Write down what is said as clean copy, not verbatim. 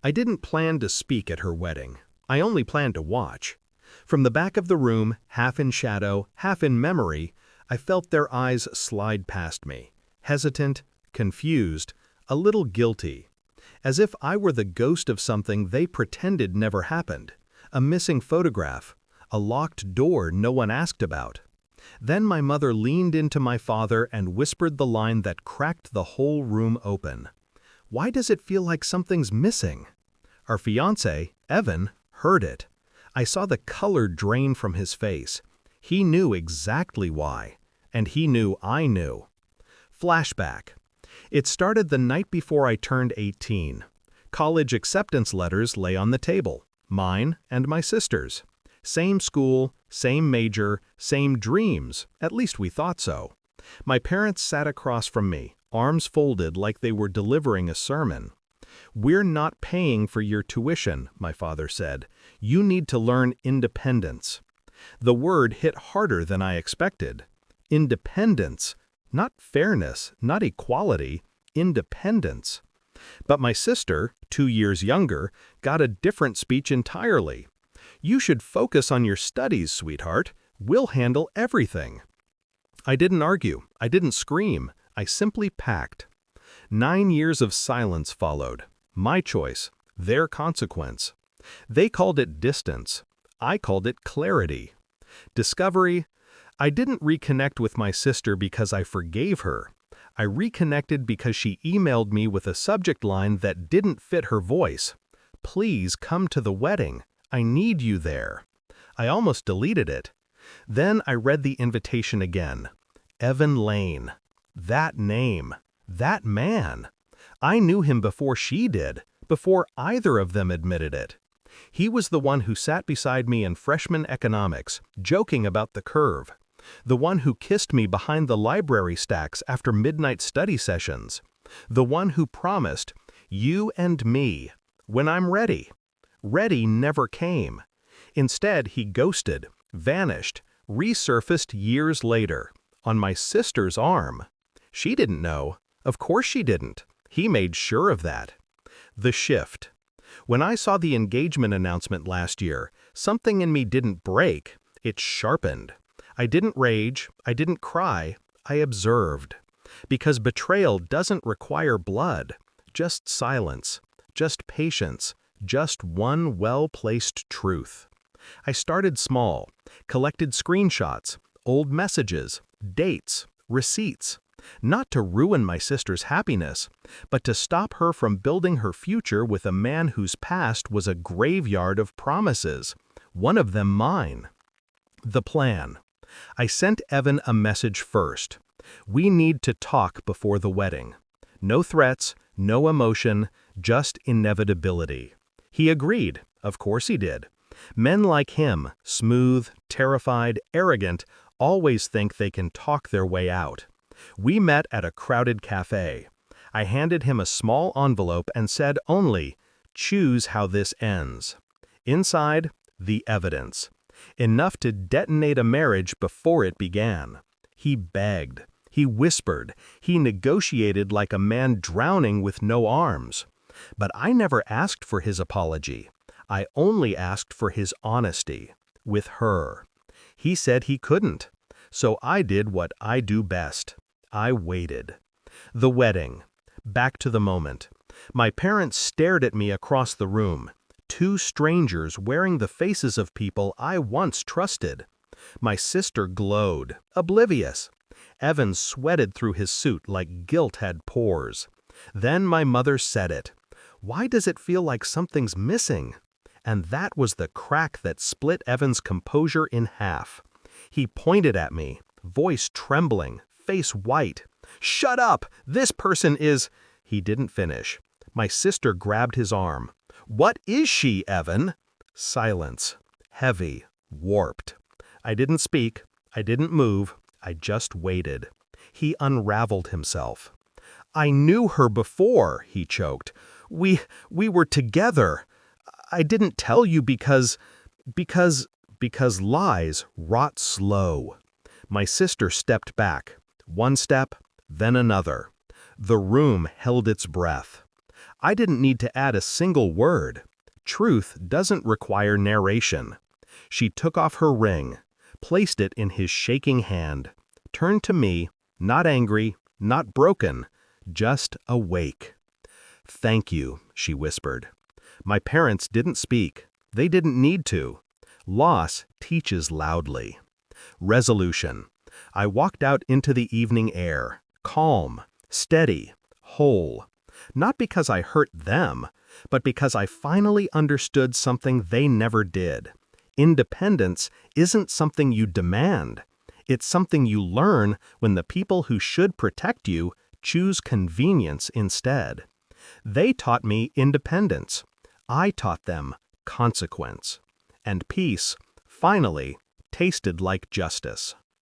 I didn't plan to speak at her wedding. I only planned to watch. From the back of the room, half in shadow, half in memory, I felt their eyes slide past me, hesitant, confused, a little guilty, as if I were the ghost of something they pretended never happened, a missing photograph, a locked door no one asked about. Then my mother leaned into my father and whispered the line that cracked the whole room open. "Why does it feel like something's missing?" Our fiancé, Evan, heard it. I saw the color drain from his face. He knew exactly why, and he knew I knew. Flashback. It started the night before I turned 18. College acceptance letters lay on the table, mine and my sister's. Same school, same major, same dreams, at least we thought so. My parents sat across from me, arms folded like they were delivering a sermon. "We're not paying for your tuition," my father said. "You need to learn independence." The word hit harder than I expected. Independence. Not fairness, not equality, independence. But my sister, 2 years younger, got a different speech entirely. "You should focus on your studies, sweetheart. We'll handle everything." I didn't argue. I didn't scream. I simply packed. 9 years of silence followed. My choice, their consequence. They called it distance. I called it clarity. Discovery. I didn't reconnect with my sister because I forgave her. I reconnected because she emailed me with a subject line that didn't fit her voice. "Please come to the wedding. I need you there." I almost deleted it. Then I read the invitation again. Evan Lane. That name. That man. I knew him before she did, before either of them admitted it. He was the one who sat beside me in freshman economics, joking about the curve. The one who kissed me behind the library stacks after midnight study sessions. The one who promised, "You and me, when I'm ready." Ready never came. Instead, he ghosted, vanished, resurfaced years later, on my sister's arm. She didn't know. Of course she didn't. He made sure of that. The shift. When I saw the engagement announcement last year, something in me didn't break, it sharpened. I didn't rage, I didn't cry, I observed. Because betrayal doesn't require blood, just silence, just patience, just one well-placed truth. I started small, collected screenshots, old messages, dates, receipts, not to ruin my sister's happiness, but to stop her from building her future with a man whose past was a graveyard of promises, one of them mine. The plan. I sent Evan a message first. "We need to talk before the wedding." No threats, no emotion, just inevitability. He agreed. Of course he did. Men like him, smooth, terrified, arrogant, always think they can talk their way out. We met at a crowded cafe. I handed him a small envelope and said only, "Choose how this ends." Inside, the evidence. Enough to detonate a marriage before it began. He begged. He whispered. He negotiated like a man drowning with no arms. But I never asked for his apology. I only asked for his honesty. With her. He said he couldn't. So I did what I do best. I waited. The wedding. Back to the moment. My parents stared at me across the room. 2 strangers wearing the faces of people I once trusted. My sister glowed, oblivious. Evan sweated through his suit like guilt had pores. Then my mother said it. "Why does it feel like something's missing?" And that was the crack that split Evan's composure in half. He pointed at me, voice trembling, face white. "Shut up! This person is—" He didn't finish. My sister grabbed his arm. "What is she, Evan?" Silence. Heavy. Warped. I didn't speak. I didn't move. I just waited. He unraveled himself. "I knew her before," he choked. We were together. I didn't tell you because lies rot slow." My sister stepped back. One step, then another. The room held its breath. I didn't need to add a single word. Truth doesn't require narration. She took off her ring, placed it in his shaking hand, turned to me, not angry, not broken, just awake. "Thank you," she whispered. "My parents didn't speak. They didn't need to. Loss teaches loudly." Resolution. I walked out into the evening air, calm, steady, whole. Not because I hurt them, but because I finally understood something they never did. Independence isn't something you demand. It's something you learn when the people who should protect you choose convenience instead. They taught me independence. I taught them consequence. And peace, finally, tasted like justice.